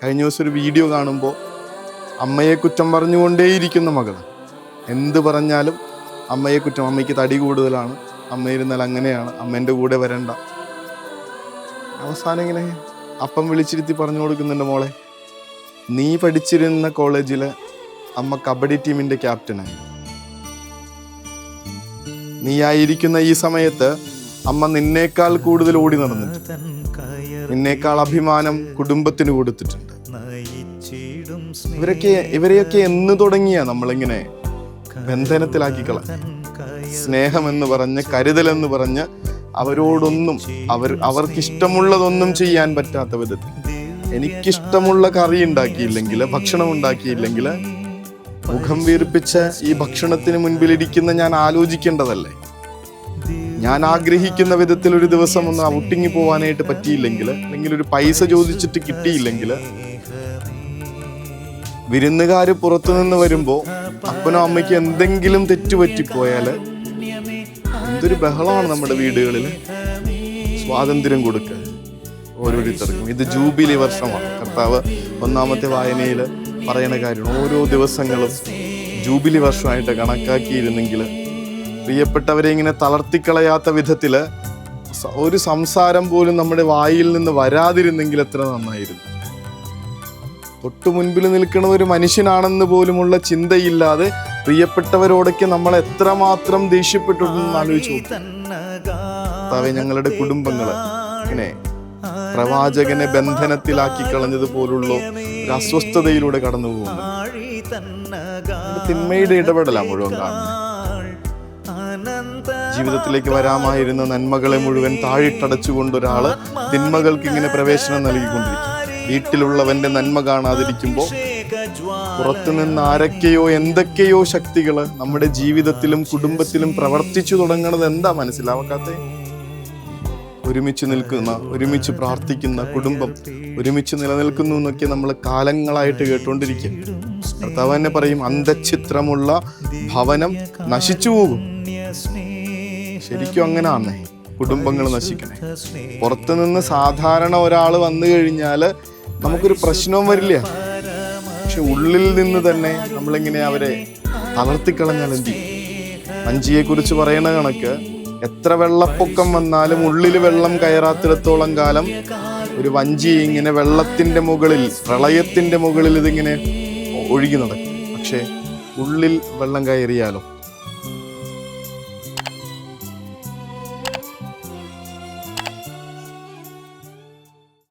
കഴിഞ്ഞ ദിവസം ഒരു വീഡിയോ കാണുമ്പോൾ അമ്മയെ കുറ്റം പറഞ്ഞുകൊണ്ടേയിരിക്കുന്ന മകൾ. എന്ത് പറഞ്ഞാലും അമ്മയെ കുറ്റം, അമ്മയ്ക്ക് തടി കൂടുതലാണ്, അമ്മ ഇരുന്നാൽ അങ്ങനെയാണ്, അമ്മേൻ്റെ കൂടെ വരണ്ട. അവസാനം ഇങ്ങനെ അപ്പം വിളിച്ചിരുത്തി പറഞ്ഞു കൊടുക്കുന്നുണ്ട്, മോളെ നീ പഠിച്ചിരുന്ന കോളേജിൽ അമ്മ കബഡി ടീമിൻ്റെ ക്യാപ്റ്റനായി. നീ ആയിരിക്കുന്ന ഈ സമയത്ത് അമ്മ നിന്നേക്കാൾ കൂടുതൽ ഓടി നടന്നിട്ടുണ്ട്, നിന്നേക്കാൾ അഭിമാനം കുടുംബത്തിന് കൊടുത്തിട്ടുണ്ട്. ഇവരെയൊക്കെ എന്ന് തുടങ്ങിയ നമ്മളിങ്ങനെ ബന്ധനത്തിലാക്കിക്കള. സ്നേഹമെന്ന് പറഞ്ഞ്, കരുതലെന്ന് പറഞ്ഞ് അവരോടൊന്നും അവർക്കിഷ്ടമുള്ളതൊന്നും ചെയ്യാൻ പറ്റാത്ത വിധത്തിൽ, എനിക്കിഷ്ടമുള്ള കറി ഉണ്ടാക്കിയില്ലെങ്കിൽ, ഭക്ഷണം ഉണ്ടാക്കിയില്ലെങ്കിൽ മുഖം വീർപ്പിച്ച ഈ ഭക്ഷണത്തിന് മുൻപിലിരിക്കുന്ന ഞാൻ ആലോചിക്കേണ്ടതല്ലേ? ഞാൻ ആഗ്രഹിക്കുന്ന വിധത്തിൽ ഒരു ദിവസം ഒന്ന് ഔട്ടിങ് പോവാനായിട്ട് പറ്റിയില്ലെങ്കിൽ, അല്ലെങ്കിൽ ഒരു പൈസ ചോദിച്ചിട്ട് കിട്ടിയില്ലെങ്കിൽ, വിരുന്നുകാര് പുറത്തുനിന്ന് വരുമ്പോൾ അപ്പനോ അമ്മയ്ക്ക് എന്തെങ്കിലും തെറ്റുപറ്റിപ്പോയാൽ എന്തൊരു ബഹളമാണ് നമ്മുടെ വീടുകളിൽ. സ്വാതന്ത്ര്യം കൊടുക്കുക ഓരോരുത്തർക്കും. ഇത് ജൂബിലി വർഷമാണ്. കർത്താവ് ഒന്നാമത്തെ വായനയിൽ പറയുന്ന കാര്യമാണ്. ഓരോ ദിവസങ്ങളും ജൂബിലി വർഷമായിട്ട് കണക്കാക്കിയിരുന്നെങ്കിൽ, പ്രിയപ്പെട്ടവരെ ഇങ്ങനെ തളർത്തിക്കളയാത്ത വിധത്തിൽ ഒരു സംസാരം പോലും നമ്മുടെ വായിൽ നിന്ന് വരാതിരുന്നെങ്കിൽ എത്ര നന്നായിരുന്നു. തൊട്ടു മുൻപിൽ നിൽക്കുന്ന ഒരു മനുഷ്യനാണെന്ന് പോലുമുള്ള ചിന്തയില്ലാതെ പ്രിയപ്പെട്ടവരോടൊക്കെ നമ്മൾ എത്രമാത്രം ദേഷ്യപ്പെട്ടിട്ടുണ്ടെന്ന് ആലോചിച്ചു. കർത്താവേ, ഞങ്ങളുടെ കുടുംബങ്ങള് ഇങ്ങനെ പ്രവാചകനെ ബന്ധനത്തിലാക്കി കളഞ്ഞതുപോലുള്ള ഒരു അസ്വസ്ഥതയിലൂടെ കടന്നു പോകുന്നു. തിന്മയുടെ ഇടപെടലാണ് മുഴുവൻ കാണുന്നത്. ജീവിതത്തിലേക്ക് വരാമായിരുന്ന നന്മകളെ മുഴുവൻ താഴിട്ടടച്ചുകൊണ്ടൊരാള് തിന്മകൾക്ക് ഇങ്ങനെ പ്രവേശനം നൽകിക്കൊണ്ടിരിക്കും. വീട്ടിലുള്ളവന്റെ നന്മ കാണാതിരിക്കുമ്പോൾ പുറത്തുനിന്ന് ആരൊക്കെയോ എന്തൊക്കെയോ ശക്തികള് നമ്മുടെ ജീവിതത്തിലും കുടുംബത്തിലും പ്രവർത്തിച്ചു തുടങ്ങണത് എന്താ മനസ്സിലാവാത്ത? ഒരുമിച്ച് നിൽക്കുന്ന, ഒരുമിച്ച് പ്രാർത്ഥിക്കുന്ന കുടുംബം ഒരുമിച്ച് നിലനിൽക്കുന്നു എന്നൊക്കെ നമ്മൾ കാലങ്ങളായിട്ട് കേട്ടുകൊണ്ടിരിക്കും. കർത്താവ് തന്നെ പറയും, അന്തഛിത്രമുള്ള ഭവനം നശിച്ചു പോകും. ശരിക്കും അങ്ങനെയാണ് കുടുംബങ്ങൾ നശിക്കണേ. പുറത്തുനിന്ന് സാധാരണ ഒരാൾ വന്നു കഴിഞ്ഞാൽ നമുക്കൊരു പ്രശ്നവും വരില്ല. പക്ഷെ ഉള്ളിൽ നിന്ന് തന്നെ നമ്മളിങ്ങനെ അവരെ തളർത്തിക്കളഞ്ഞാൽ എന്ത് ചെയ്യും? വഞ്ചിയെ കുറിച്ച് പറയുന്ന കണക്ക് എത്ര വെള്ളപ്പൊക്കം വന്നാലും ഉള്ളിൽ വെള്ളം കയറാത്തിടത്തോളം കാലം ഒരു വഞ്ചി ഇങ്ങനെ വെള്ളത്തിന്റെ മുകളിൽ, പ്രളയത്തിന്റെ മുകളിൽ ഇതിങ്ങനെ ഒഴുകി നടക്കും. പക്ഷെ ഉള്ളിൽ വെള്ളം കയറിയാലോ